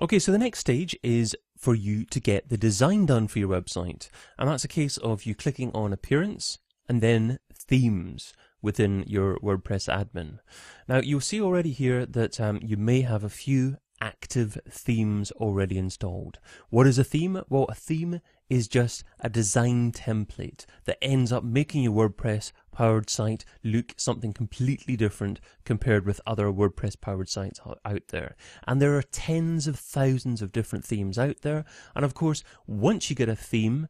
Okay, so the next stage is for you to get the design done for your website. And that's a case of you clicking on Appearance and then Themes within your WordPress admin. Now, you'll see already here that you may have a few active themes already installed. What is a theme? Well, a theme is just a design template that ends up making your WordPress powered site look something completely different compared with other WordPress powered sites out there. And there are tens of thousands of different themes out there. And of course, once you get a theme,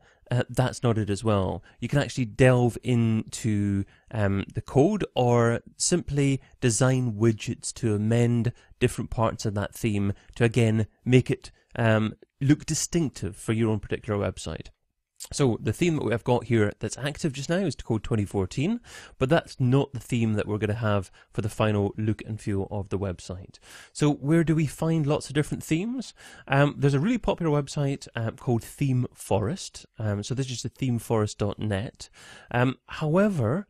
that's not it as well. You can actually delve into the code or simply design widgets to amend different parts of that theme to again make it look distinctive for your own particular website. So the theme that we've got here that's active just now is called 2014, but that's not the theme that we're going to have for the final look and feel of the website. So where do we find lots of different themes? There's a really popular website called Theme Forest. So this is the themeforest.net. However,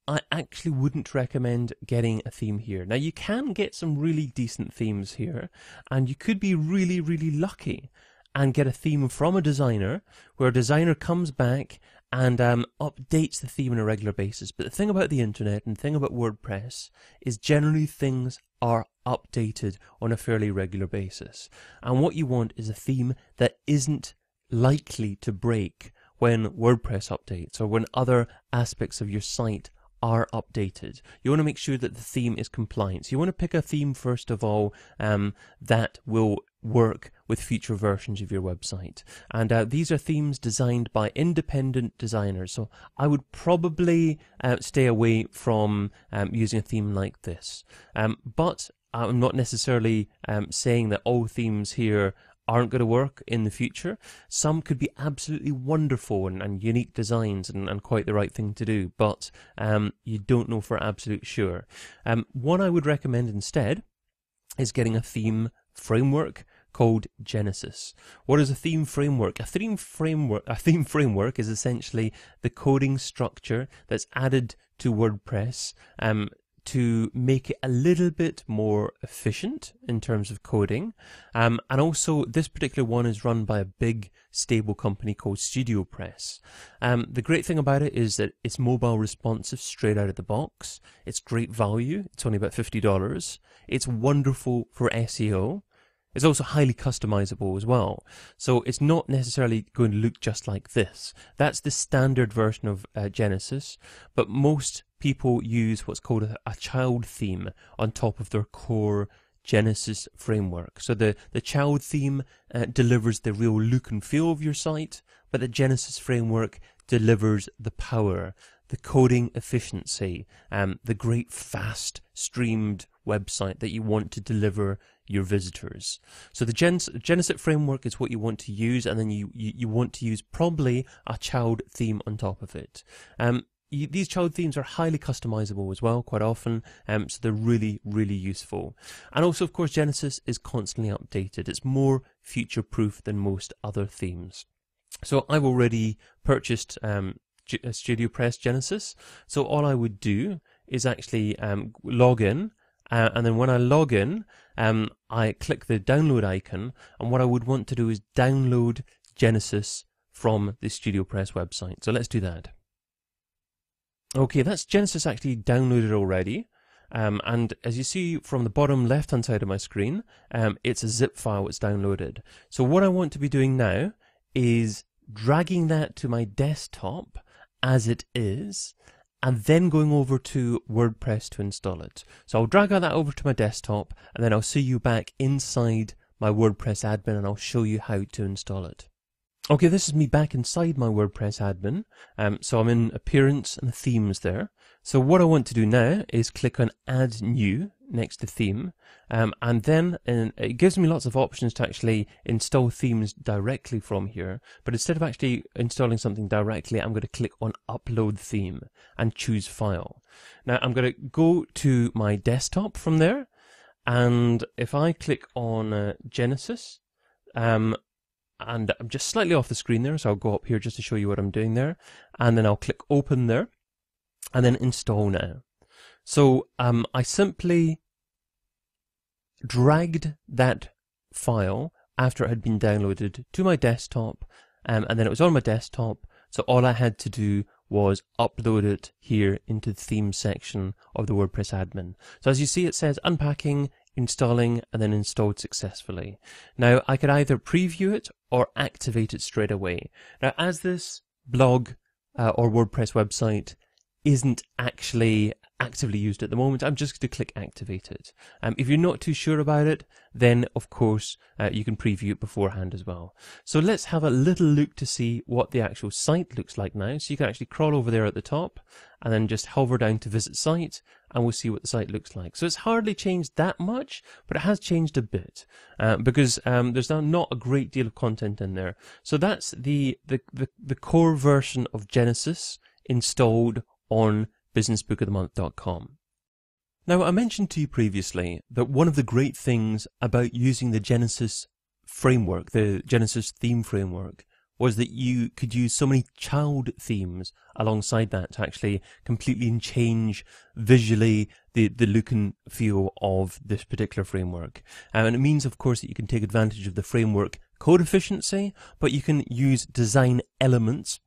I actually wouldn't recommend getting a theme here. Now you can get some really decent themes here, and you could be really, really lucky and get a theme from a designer where a designer comes back and updates the theme on a regular basis. But the thing about the internet and the thing about WordPress is generally things are updated on a fairly regular basis. And what you want is a theme that isn't likely to break when WordPress updates or when other aspects of your site are updated. You want to make sure that the theme is compliant. So you want to pick a theme first of all that will work with future versions of your website. And these are themes designed by independent designers. So I would probably stay away from using a theme like this. But I'm not necessarily saying that all themes here aren't going to work in the future. Some could be absolutely wonderful and unique designs and quite the right thing to do, but you don't know for absolute sure. One I would recommend instead is getting a theme framework called Genesis. What is a theme framework? A theme framework is essentially the coding structure that's added to WordPress to make it a little bit more efficient in terms of coding. And also, this particular one is run by a big, stable company called StudioPress. The great thing about it is that it's mobile responsive straight out of the box. It's great value. It's only about $50. It's wonderful for SEO. It's also highly customizable as well. So it's not necessarily going to look just like this. That's the standard version of Genesis, but most people use what's called a child theme on top of their core Genesis framework. So the child theme delivers the real look and feel of your site, but the Genesis framework delivers the power, the coding efficiency, the great fast streamed website that you want to deliver your visitors. So the Genesis framework is what you want to use, and then you want to use probably a child theme on top of it. These child themes are highly customizable as well, quite often, so they're really, really useful. And also, of course, Genesis is constantly updated. It's more future-proof than most other themes. So I've already purchased StudioPress Genesis, so all I would do is actually log in, and then when I log in, I click the download icon, and what I would want to do is download Genesis from the StudioPress website. So let's do that. Okay, that's Genesis actually downloaded already, and as you see from the bottom left-hand side of my screen, it's a zip file it's downloaded. So what I want to be doing now is dragging that to my desktop as it is, and then going over to WordPress to install it. So I'll drag that over to my desktop, and then I'll see you back inside my WordPress admin, and I'll show you how to install it. Okay, this is me back inside my WordPress admin. So I'm in Appearance and Themes there. So what I want to do now is click on Add New next to Theme. And then it gives me lots of options to actually install themes directly from here. But instead of actually installing something directly, I'm going to click on Upload Theme and choose File. Now I'm going to go to my desktop from there. And if I click on Genesis, and I'm just slightly off the screen there, so I'll go up here just to show you what I'm doing there. And then I'll click Open there, and then Install now. So I simply dragged that file after it had been downloaded to my desktop, and then it was on my desktop, so all I had to do was upload it here into the theme section of the WordPress admin. So as you see, it says unpacking, installing, and then installed successfully. Now I could either preview it or activate it straight away. Now as this blog or WordPress website isn't actually actively used at the moment, I'm just going to click activate it. If you're not too sure about it, then of course you can preview it beforehand as well. So let's have a little look to see what the actual site looks like now. So you can actually crawl over there at the top and then just hover down to visit site, and we'll see what the site looks like. So it's hardly changed that much, but it has changed a bit because there's now not a great deal of content in there. So that's the core version of Genesis installed on businessbookofthemonth.com. Now, I mentioned to you previously that one of the great things about using the Genesis framework, the Genesis Theme Framework, was that you could use so many child themes alongside that to actually completely change visually the look and feel of this particular framework. And it means, of course, that you can take advantage of the framework code efficiency, but you can use design elements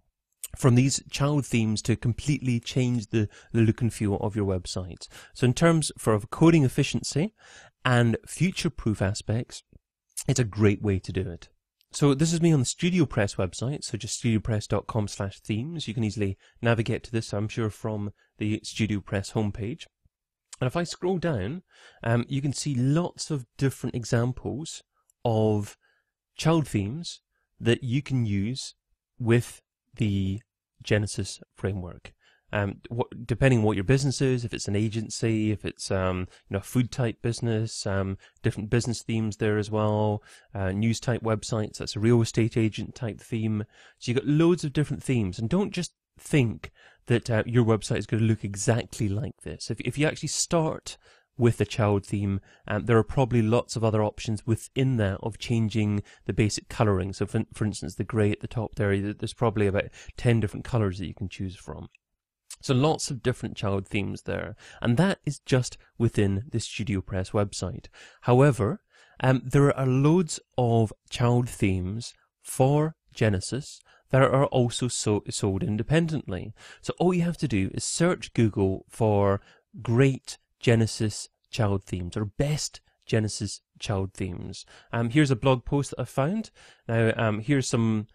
from these child themes to completely change the look and feel of your website. So in terms of coding efficiency and future-proof aspects, it's a great way to do it. So this is me on the StudioPress website, so just studiopress.com/themes. You can easily navigate to this, I'm sure, from the StudioPress homepage. And if I scroll down, you can see lots of different examples of child themes that you can use with the Genesis framework. Depending on what your business is, if it's an agency, if it's a food type business, different business themes there as well, news type websites, that's a real estate agent type theme. So you've got loads of different themes, and don't just think that your website is going to look exactly like this. If you actually start with a child theme, there are probably lots of other options within that of changing the basic colouring. So for instance, the grey at the top there's probably about 10 different colours that you can choose from. So lots of different child themes there, and that is just within the StudioPress website. However, there are loads of child themes for Genesis that are also sold independently. So all you have to do is search Google for great Genesis child themes, or best Genesis child themes. Here's a blog post that I found. Now, here's some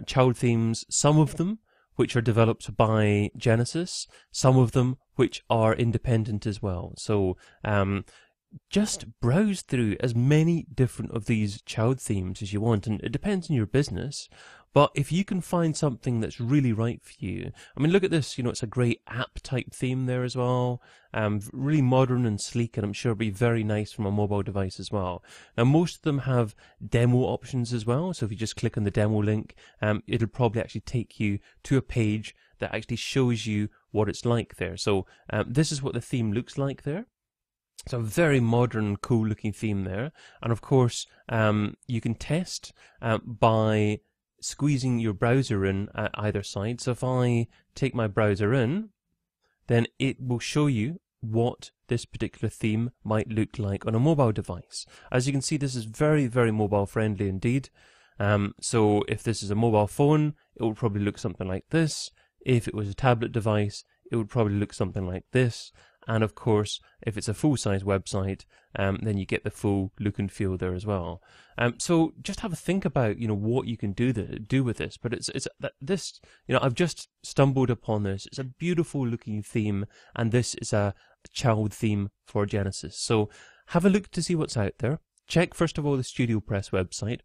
child themes, some of them which are developed by Genesis, some of them which are independent as well. So just browse through as many different of these child themes as you want, and it depends on your business. But if you can find something that's really right for you, I mean, look at this, it's a great app type theme there as well, really modern and sleek, and I'm sure it'll be very nice from a mobile device as well. Now, most of them have demo options as well, so if you just click on the demo link, it'll probably actually take you to a page that actually shows you what it's like there. So this is what the theme looks like there. It's a very modern, cool looking theme there, and of course you can test by squeezing your browser in at either side. So if I take my browser in, then it will show you what this particular theme might look like on a mobile device. As you can see, this is very, very mobile friendly indeed. So if this is a mobile phone, it will probably look something like this. If it was a tablet device, it would probably look something like this. And of course, if it's a full-size website, then you get the full look and feel there as well. So just have a think about, what you can do with this. But this, I've just stumbled upon this. It's a beautiful looking theme, and this is a child theme for Genesis. So have a look to see what's out there. Check first of all the StudioPress website.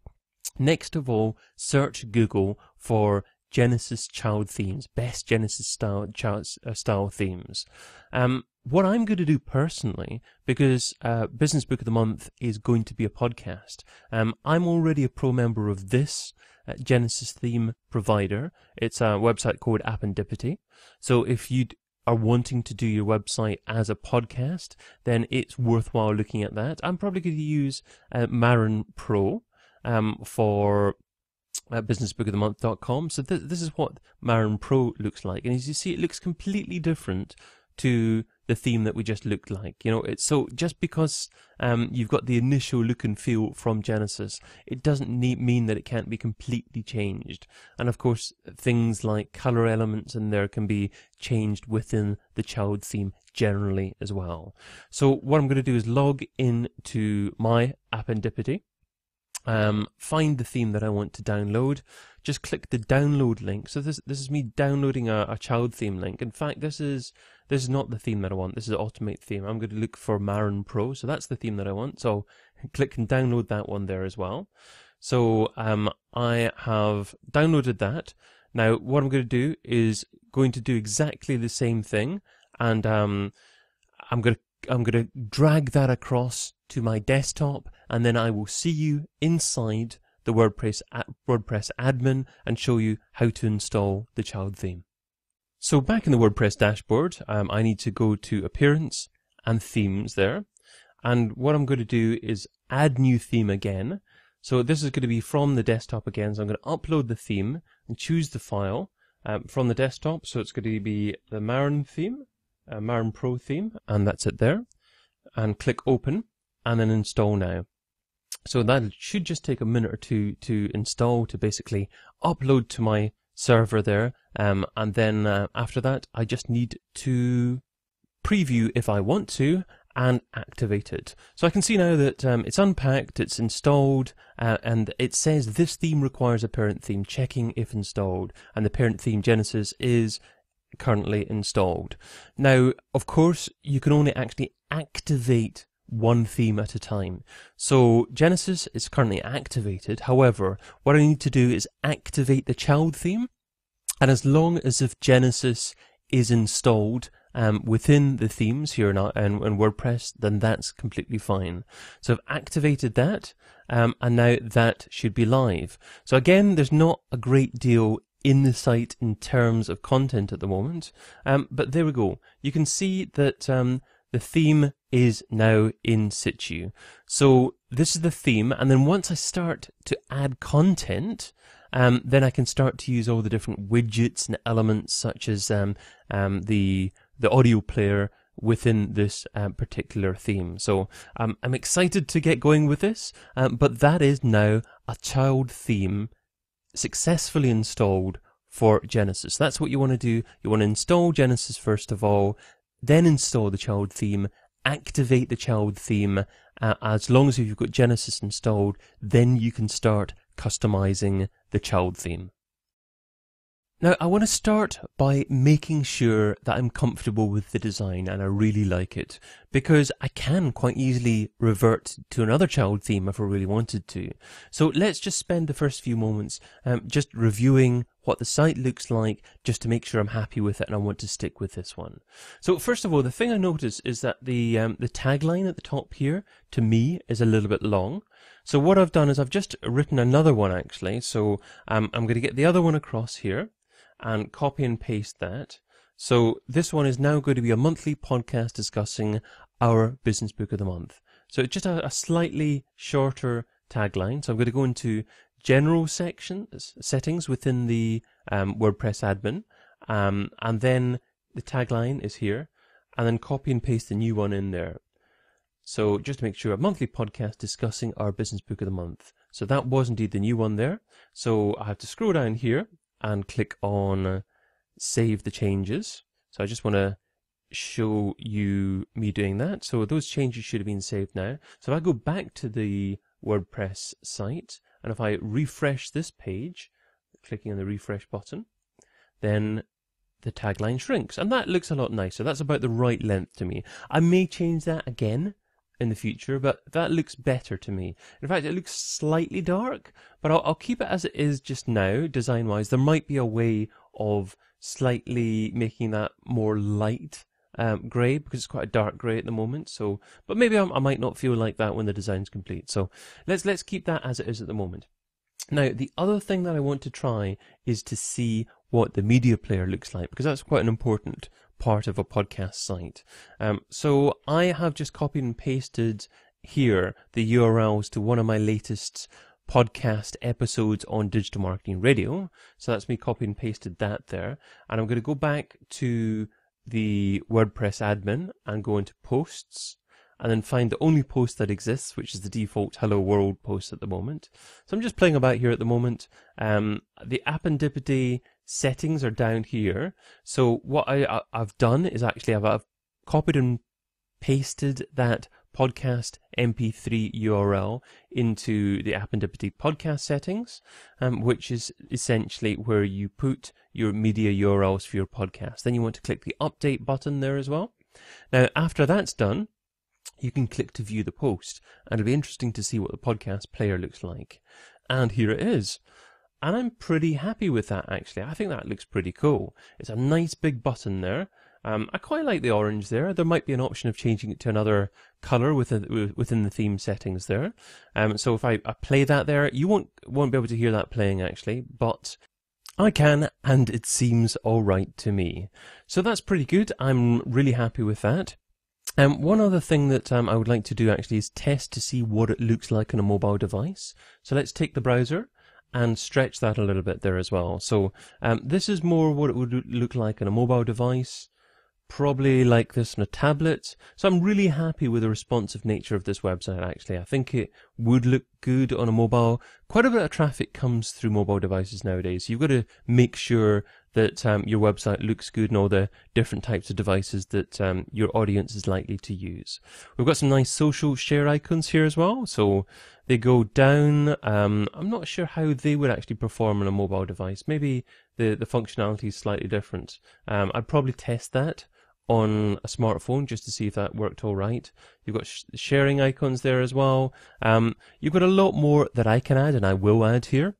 Next of all, search Google for Genesis child themes, best Genesis style themes. What I'm going to do personally, because Business Book of the Month is going to be a podcast, I'm already a pro member of this Genesis theme provider. It's a website called Appendipity. So if you are wanting to do your website as a podcast, then it's worthwhile looking at that. I'm probably going to use Marin Pro for businessbookofthemonth.com. So this is what Marin Pro looks like. And as you see, it looks completely different to the theme that we just looked like. It's so just because you've got the initial look and feel from Genesis, it doesn't mean that it can't be completely changed. And of course, things like color elements in there can be changed within the child theme generally as well. So what I'm going to do is log into my Appendipity, find the theme that I want to download, just click the download link. So this is me downloading a child theme link. In fact, this is not the theme that I want. This is Automate theme. I'm going to look for Marin Pro, so that's the theme that I want. So click and download that one there as well. So I have downloaded that. Now what I'm going to do is going to do exactly the same thing, and I'm going to drag that across to my desktop, and then I will see you inside the WordPress admin and show you how to install the child theme. So back in the WordPress dashboard, I need to go to Appearance and Themes there. And what I'm going to do is add new theme again. So this is going to be from the desktop again. So I'm going to upload the theme and choose the file from the desktop. So it's going to be the Marin theme, Marin Pro theme, and that's it there. And click Open and then Install Now. So that should just take a minute or two to install, to basically upload to my server there. And then after that, I just need to preview if I want to and activate it. So I can see now that it's unpacked, it's installed, and it says this theme requires a parent theme, checking if installed. And the parent theme Genesis is currently installed. Now, of course, you can only actually activate one theme at a time. So Genesis is currently activated. However, what I need to do is activate the child theme. And as long as if Genesis is installed within the themes here in WordPress, then that's completely fine. So I've activated that, and now that should be live. So again, there's not a great deal in the site in terms of content at the moment, but there we go. You can see that the theme is now in situ. So this is the theme, and then once I start to add content, then I can start to use all the different widgets and elements, such as the audio player within this particular theme. So I'm excited to get going with this, but that is now a child theme successfully installed for Genesis. That's what you want to do. You want to install Genesis first of all, then install the child theme, activate the child theme. As long as you've got Genesis installed, then you can start customizing the child theme. Now, I want to start by making sure that I'm comfortable with the design and I really like it, because I can quite easily revert to another child theme if I really wanted to. So let's just spend the first few moments just reviewing what the site looks like, just to make sure I'm happy with it and I want to stick with this one. So first of all, the thing I notice is that the tagline at the top here, to me, is a little bit long. So what I've done is I've just written another one actually. So I'm going to get the other one across here and copy and paste that. So this one is now going to be a monthly podcast discussing our business book of the month. So it's just a slightly shorter tagline. So I'm going to go into general settings within the WordPress admin, and then the tagline is here, and then copy and paste the new one in there. So just to make sure, a monthly podcast discussing our business book of the month. So that was indeed the new one there. So I have to scroll down here and click on save the changes. So I just want to show you me doing that. So those changes should have been saved now. So if I go back to the WordPress site, and if I refresh this page, clicking on the refresh button, then the tagline shrinks. And that looks a lot nicer. That's about the right length to me. I may change that again in the future, but that looks better to me. In fact, it looks slightly dark, but I'll keep it as it is just now, design-wise. There might be a way of slightly making that more light grey, because it's quite a dark grey at the moment. So, but maybe I might not feel like that when the design's complete. So let's keep that as it is at the moment. Now, the other thing that I want to try is to see what the media player looks like, because that's quite an important part of a podcast site. So I have just copied and pasted here the URLs to one of my latest podcast episodes on digital marketing radio. So that's me copied and pasted that there. And I'm going to go back to the WordPress admin and go into posts, and then find the only post that exists, which is the default Hello World post at the moment. So I'm just playing about here at the moment. The appendipity settings are down here. So what I've done is actually I've copied and pasted that podcast MP3 URL into the appendipity podcast settings, which is essentially where you put your media URLs for your podcast. Then you want to click the update button there as well. Now, after that's done, you can click to view the post, and it'll be interesting to see what the podcast player looks like. And here it is. And I'm pretty happy with that, actually. I think that looks pretty cool. It's a nice big button there. I quite like the orange there. There might be an option of changing it to another color within the theme settings there. So if I play that there, you won't be able to hear that playing, actually, but I can, and it seems all right to me. So that's pretty good. I'm really happy with that. One other thing that I would like to do actually is test to see what it looks like on a mobile device. So let's take the browser and stretch that a little bit there as well. So this is more what it would look like on a mobile device, probably like this on a tablet. So I'm really happy with the responsive nature of this website, actually. I think it would look good on a mobile. Quite a bit of traffic comes through mobile devices nowadays. You've got to make sure that your website looks good on all the different types of devices that your audience is likely to use. We've got some nice social share icons here as well. So they go down. I'm not sure how they would actually perform on a mobile device. Maybe the functionality is slightly different. I'd probably test that on a smartphone just to see if that worked all right. You've got sharing icons there as well. You've got a lot more that I can add, and I will add here.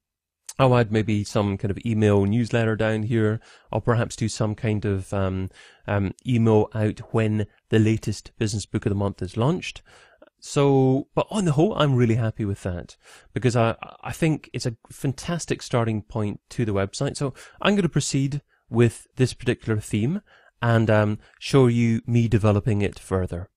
I'll add maybe some kind of email newsletter down here. I'll perhaps do some kind of email out when the latest business book of the month is launched. So, but on the whole, I'm really happy with that because I think it's a fantastic starting point to the website. So I'm going to proceed with this particular theme and show you me developing it further.